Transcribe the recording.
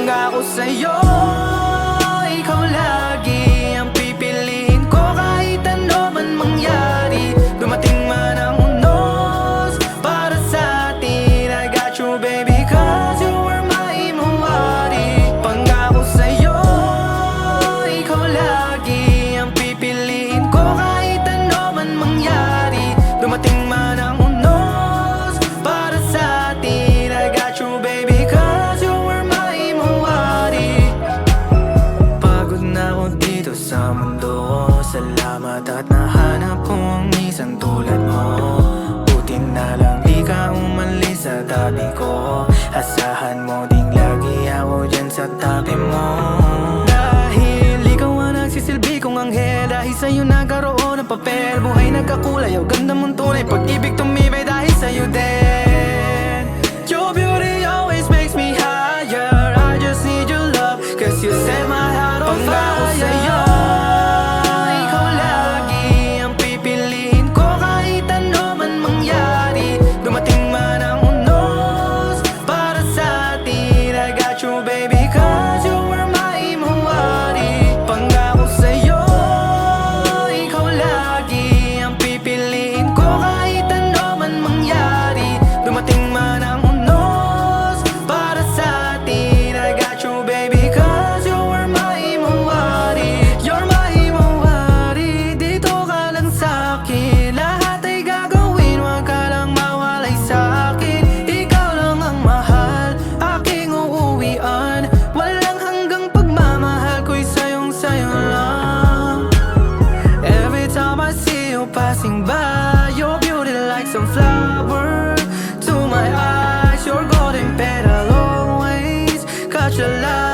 Pangako sa'yo, ikaw lagi ang pipiliin ko kahit ano man mangyari. Dumating man ang unos para sa atin, I got you baby, cause you were my mawari. Pangako sa'yo, ikaw lagi ang pipiliin ko kahit ano man mangyari. Dumating man ang unos para sa atin, I got you baby, cause you were my mawari. Pagod na ako dito sa mundo, salamat at nahanap ko ang isang tulad mo. Buti na lang di ka umalis sa tabi ko, asahan mo ding lagi ako dyan sa tabi mo. Dahil ikaw ang nagsisilbi kong anghel, dahil sa'yo nagkaroon ng papel. Buhay nagkakulay, ang ganda mong tunay, pag-ibig tumibay dahil sa'yo din. Your beauty always makes me higher, I just need your love, cause you set my heart on fire. Pangako sa'yo, ikaw lagi ang pipiliin ko kahit ano man mangyari. Dumating man ang unos para sa atin, I got you baby, cause you were my mawari. Pangako sa'yo, ikaw lagi ang pipiliin ko kahit ano man mangyari. Dumating man ang unos para sa atin, I got you baby, cause you were my mawari. You're my mawari, dito ka lang sa'kin, lahat ay gagawin, wag ka lang mawalay sa'kin. Ikaw lang ang mahal, aking uuwian, walang hanggang pagmamahal ko'y sayong-sayo lang. Every time I see you passing by, your beauty like some flower to my eyes. Your golden petal always catch a light.